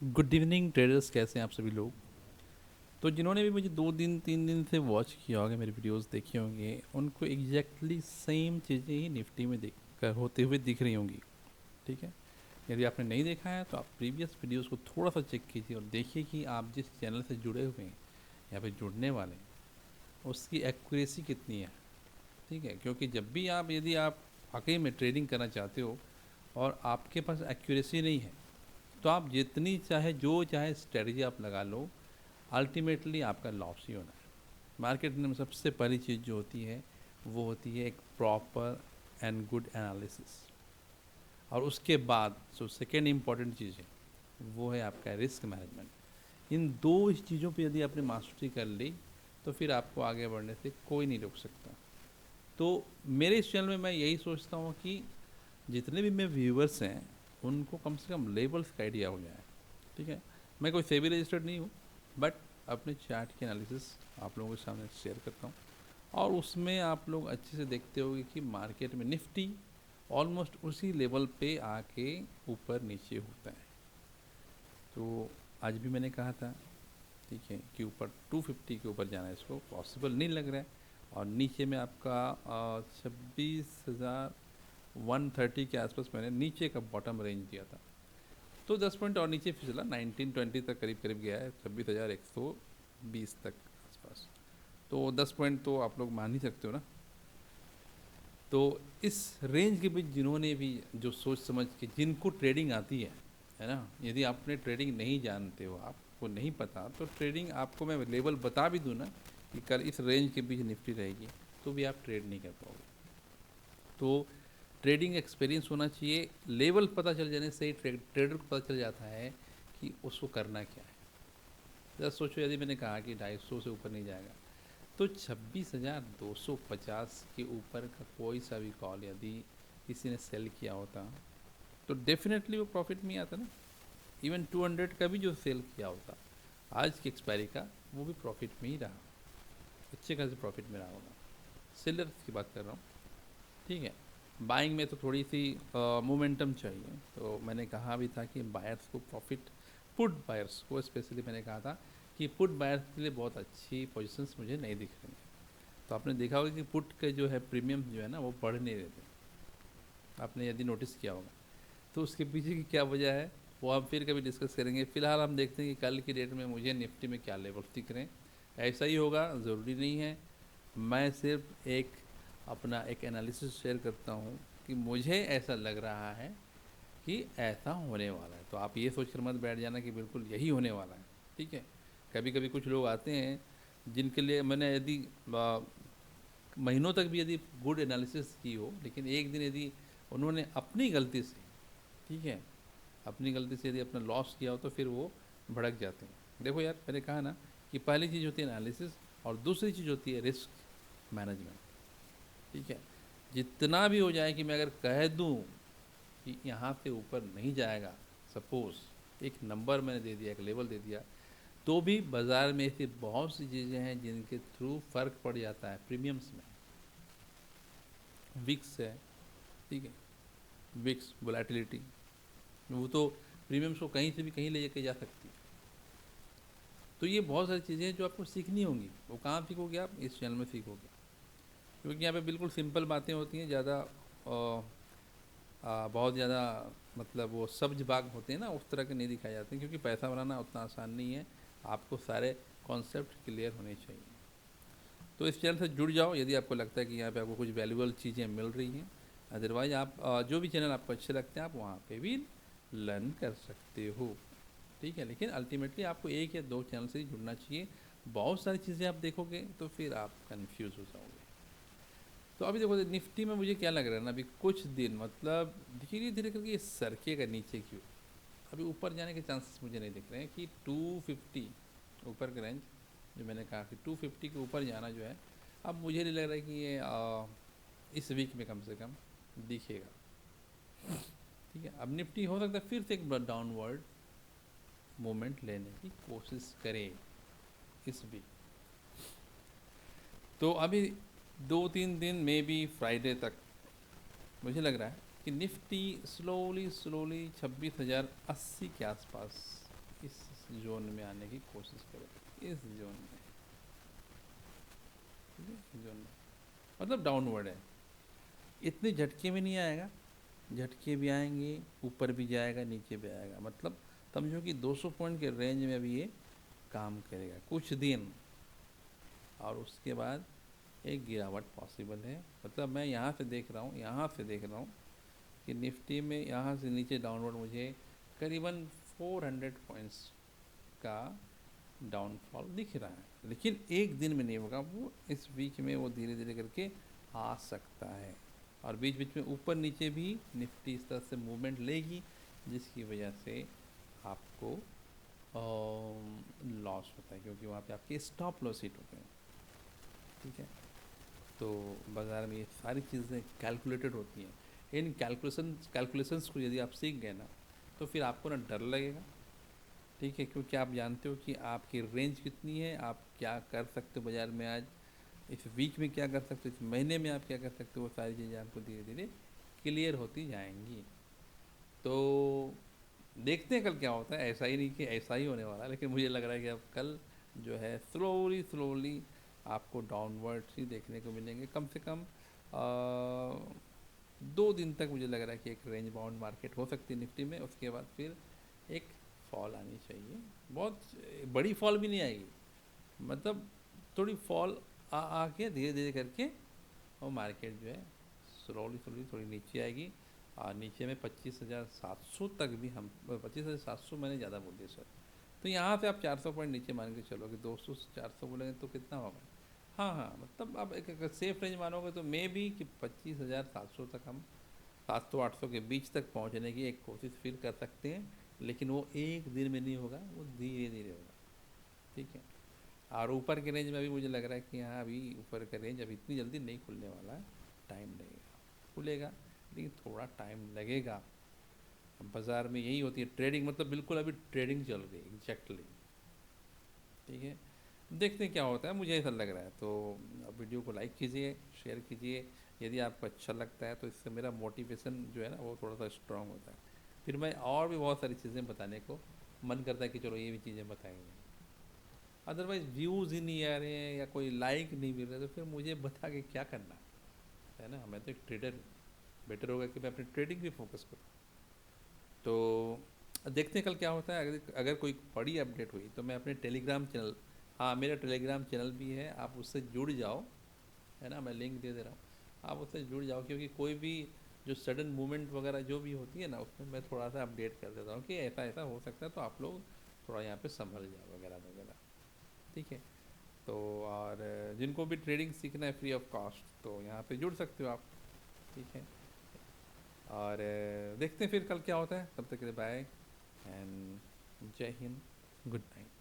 Good evening traders, कैसे हैं आप सभी लोग। तो जिन्होंने भी मुझे 2 दिन 3 दिन से वॉच किया होगा, मेरे वीडियोस देखे होंगे, उनको एग्जैक्टली सेम चीज़ें ही निफ्टी में देख कर होते हुए दिख रही होंगी। ठीक है। यदि आपने नहीं देखा है तो आप प्रीवियस वीडियोस को थोड़ा सा चेक कीजिए और देखिए कि आप जिस चैनल से जुड़े हुए हैं या फिर जुड़ने वाले हैं उसकी एक्यूरेसी कितनी है। ठीक है, क्योंकि जब भी आप यदि आप वाकई में ट्रेडिंग करना चाहते हो और आपके पास एक्यूरेसी नहीं है तो आप जितनी चाहे जो चाहे स्ट्रेटजी आप लगा लो, अल्टीमेटली आपका लॉस ही होना है। मार्केट में सबसे पहली चीज़ जो होती है वो होती है एक प्रॉपर एंड गुड एनालिसिस, और उसके बाद जो सेकेंड इम्पॉर्टेंट चीज़ है वो है आपका रिस्क मैनेजमेंट। इन दो चीज़ों पे यदि आपने मास्टरी कर ली तो फिर आपको आगे बढ़ने से कोई नहीं रोक सकता। तो मेरे इस चैनल में मैं यही सोचता हूँ कि जितने भी मेरे व्यूवर्स हैं उनको कम से कम लेवल्स का आइडिया हो जाए। ठीक है। मैं कोई सेबी रजिस्टर्ड नहीं हूँ, बट अपने चार्ट के एनालिसिस आप लोगों के सामने शेयर करता हूँ, और उसमें आप लोग अच्छे से देखते होंगे कि मार्केट में निफ्टी ऑलमोस्ट उसी लेवल पे आके ऊपर नीचे होता है। तो आज भी मैंने कहा था, ठीक है, कि ऊपर 250 के ऊपर जाना इसको पॉसिबल नहीं लग रहा है, और नीचे में आपका 26,130 के आसपास मैंने नीचे का बॉटम रेंज दिया था। तो 10 पॉइंट और नीचे फिसला 1920 तक करीब करीब गया है, 26,120 तक आसपास। तो 10 पॉइंट तो आप लोग मान ही सकते हो ना। तो इस रेंज के बीच जिन्होंने भी जो सोच समझ के जिनको ट्रेडिंग आती है ना, यदि आपने ट्रेडिंग नहीं जानते हो, आपको नहीं पता, तो ट्रेडिंग आपको मैं लेवल बता भी दूँ ना कि कल इस रेंज के बीच निफ्टी रहेगी, तो भी आप ट्रेड नहीं कर पाओगे। तो ट्रेडिंग एक्सपीरियंस होना चाहिए। लेवल पता चल जाने से ही ट्रेडर को पता चल जाता है कि उसको करना क्या है। जरा सोचो, यदि मैंने कहा कि 250 से ऊपर नहीं जाएगा, तो 26,250 के ऊपर का कोई सा भी कॉल यदि किसी ने सेल किया होता तो डेफिनेटली वो प्रॉफिट में ही आता ना। इवन 200 का भी जो सेल किया होता आज की एक्सपायरी का, वो भी प्रॉफिट में ही रहा, अच्छे खासे प्रॉफिट में रहा होगा। सेलर्स की बात कर रहा हूँ। ठीक है। बाइंग में तो थोड़ी सी मोमेंटम चाहिए, तो मैंने कहा भी था कि बायर्स को प्रॉफिट, पुट बायर्स को स्पेशली मैंने कहा था कि पुट बायर्स के लिए बहुत अच्छी पोजीशंस मुझे नहीं दिख रही हैं। तो आपने देखा होगा कि पुट के जो है प्रीमियम जो है ना वो बढ़ नहीं रहे थे, आपने यदि नोटिस किया होगा। तो उसके पीछे की क्या वजह है वो हम फिर कभी डिस्कस करेंगे। फिलहाल हम देखते हैं कि कल की डेट में मुझे निफ्टी में क्या लेवल्स दिख रहे हैं। ऐसा ही होगा ज़रूरी नहीं है। मैं सिर्फ एक अपना एक एनालिसिस शेयर करता हूँ कि मुझे ऐसा लग रहा है कि ऐसा होने वाला है। तो आप ये सोच कर मत बैठ जाना कि बिल्कुल यही होने वाला है। ठीक है। कभी कभी कुछ लोग आते हैं जिनके लिए मैंने यदि महीनों तक भी यदि गुड एनालिसिस की हो, लेकिन एक दिन यदि उन्होंने अपनी गलती से, ठीक है, अपनी गलती से यदि अपना लॉस किया हो तो फिर वो भड़क जाते हैं। देखो यार, मैंने कहा ना कि पहली चीज़ होती है एनालिसिस और दूसरी चीज़ होती है रिस्क मैनेजमेंट। ठीक है। जितना भी हो जाए कि मैं अगर कह दूँ कि यहाँ से ऊपर नहीं जाएगा, सपोज़ एक नंबर मैंने दे दिया, एक लेवल दे दिया, तो भी बाज़ार में ऐसी बहुत सी चीज़ें हैं जिनके थ्रू फ़र्क पड़ जाता है प्रीमियम्स में। विक्स है, ठीक है, विक्स वोलेटिलिटी, वो तो प्रीमियम्स को कहीं से भी कहीं ले जाके जा सकती है। तो ये बहुत सारी चीज़ें हैं जो आपको सीखनी होंगी। वो कहाँ सीखोगे आप? इस चैनल में सीखोगे, क्योंकि यहाँ पे बिल्कुल सिंपल बातें होती हैं, ज़्यादा बहुत ज़्यादा मतलब वो सब्ज बाग होते हैं ना, उस तरह के नहीं दिखाए जाते हैं, क्योंकि पैसा बनाना उतना आसान नहीं है। आपको सारे कॉन्सेप्ट क्लियर होने चाहिए। तो इस चैनल से जुड़ जाओ यदि आपको लगता है कि यहाँ पे आपको कुछ वैल्यूबल चीज़ें मिल रही हैं। अदरवाइज आप जो भी चैनल आपको अच्छे लगते हैं आप वहाँ पे भी लर्न कर सकते हो। ठीक है। लेकिन अल्टीमेटली आपको एक या दो चैनल से ही जुड़ना चाहिए। बहुत सारी चीज़ें आप देखोगे तो फिर आप कंफ्यूज हो जाओगे। तो अभी देखो निफ्टी में मुझे क्या लग रहा है ना, अभी कुछ दिन मतलब धीरे धीरे करके ये सरकेगा नीचे की ओर। अभी ऊपर जाने के चांसेस मुझे नहीं दिख रहे हैं कि 250 ऊपर का रेंज, जो मैंने कहा कि 250 के ऊपर जाना जो है, अब मुझे नहीं लग रहा है कि ये इस वीक में कम से कम दिखेगा। ठीक है। अब निफ्टी हो सकता है फिर से एक डाउनवर्ड मूवमेंट लेने की कोशिश करे इस वीक। तो अभी 2 3 दिन में भी फ्राइडे तक मुझे लग रहा है कि निफ्टी स्लोली स्लोली 26,080 के आसपास इस जोन में आने की कोशिश करें, इस जोन में, ठीक है, इस जोन में मतलब डाउनवर्ड है, इतने झटके में नहीं आएगा, झटके भी आएंगे, ऊपर भी जाएगा नीचे भी आएगा, मतलब समझो कि 200 पॉइंट के रेंज में अभी ये काम करेगा कुछ दिन, और उसके बाद एक गिरावट पॉसिबल है। मतलब मैं यहाँ से देख रहा हूँ, यहाँ से देख रहा हूँ कि निफ्टी में यहाँ से नीचे डाउनवर्ड मुझे करीबन 400 पॉइंट्स का डाउनफॉल दिख रहा है, लेकिन एक दिन में नहीं होगा वो, इस वीक में वो धीरे धीरे करके आ सकता है, और बीच बीच में ऊपर नीचे भी निफ्टी इस तरह से मूवमेंट लेगी, जिसकी वजह से आपको लॉस होता है, क्योंकि वहाँ पे आपके स्टॉप लॉस हिट होते हैं, ठीक है। तो बाज़ार में ये सारी चीज़ें कैलकुलेटेड होती हैं, इन कैलकुलेशंस को यदि आप सीख गए ना, तो फिर आपको ना डर लगेगा, ठीक है, क्योंकि आप जानते हो कि आपकी रेंज कितनी है, आप क्या कर सकते हो बाज़ार में आज, इस वीक में क्या कर सकते हो, इस महीने में आप क्या कर सकते हो, वो सारी चीज़ें आपको धीरे धीरे क्लियर होती जाएंगी। तो देखते हैं कल क्या होता है, ऐसा ही नहीं कि ऐसा ही होने वाला है, लेकिन मुझे लग रहा है कि अब कल जो है स्लोली स्लोली आपको डाउनवर्ड्स ही देखने को मिलेंगे, कम से कम 2 दिन तक मुझे लग रहा है कि एक रेंज बाउंड मार्केट हो सकती है निफ्टी में, उसके बाद फिर एक फॉल आनी चाहिए, बहुत बड़ी फॉल भी नहीं आएगी, मतलब थोड़ी फॉल आके धीरे धीरे करके और मार्केट जो है स्लोली स्लोली थोड़ी नीचे आएगी, और नीचे में 25,700 तक भी हम, 25,700 मैंने ज़्यादा बोल दिया सर, तो यहाँ से आप 400 पॉइंट नीचे मान के चलोगे, 200 से 400 बोलेंगे तो कितना होगा, हाँ हाँ, मतलब आप एक सेफ रेंज मानोगे तो मे भी कि 25,700 तक हम 700-800 के बीच तक पहुँचने की एक कोशिश फिर कर सकते हैं, लेकिन वो एक दिन में नहीं होगा, वो धीरे धीरे होगा, ठीक है। और ऊपर के रेंज में अभी मुझे लग रहा है कि हाँ अभी ऊपर का रेंज अभी इतनी जल्दी नहीं खुलने वाला है, टाइम लगेगा, खुलेगा लेकिन थोड़ा टाइम लगेगा। बाज़ार में यही होती है ट्रेडिंग, मतलब बिल्कुल अभी ट्रेडिंग चल रही है एग्जैक्टली, ठीक है। देखते हैं क्या होता है, मुझे ऐसा लग रहा है। तो वीडियो को लाइक कीजिए, शेयर कीजिए, यदि आपको अच्छा लगता है तो इससे मेरा मोटिवेशन जो है ना वो थोड़ा सा स्ट्रांग होता है, फिर मैं और भी बहुत सारी चीज़ें बताने को मन करता है कि चलो ये भी चीज़ें बताएंगे। अदरवाइज़ व्यूज़ ही नहीं आ रहे हैं या कोई लाइक नहीं मिल रहा, तो फिर मुझे बता के क्या करना है ना, मैं तो एक ट्रेडर हूँ, बेटर होगा कि मैं अपनी ट्रेडिंग पे फोकस करूँ। तो देखते हैं कल क्या होता है, अगर अगर कोई बड़ी अपडेट हुई तो मैं अपने टेलीग्राम चैनल, हाँ मेरा टेलीग्राम चैनल भी है, आप उससे जुड़ जाओ, है ना, मैं लिंक दे दे रहा हूँ, आप उससे जुड़ जाओ, क्योंकि कोई भी जो सडन मूवमेंट वगैरह जो भी होती है ना, उसमें मैं थोड़ा सा अपडेट कर देता हूँ कि ऐसा ऐसा हो सकता है, तो आप लोग थोड़ा यहाँ पे संभल जाओ वगैरह वगैरह, ठीक है। तो और जिनको भी ट्रेडिंग सीखना है फ्री ऑफ कॉस्ट, तो यहाँ पे जुड़ सकते हो आप, ठीक है। और देखते हैं फिर कल क्या होता है, तब तक के लिए बाय एंड जय हिंद, गुड नाइट।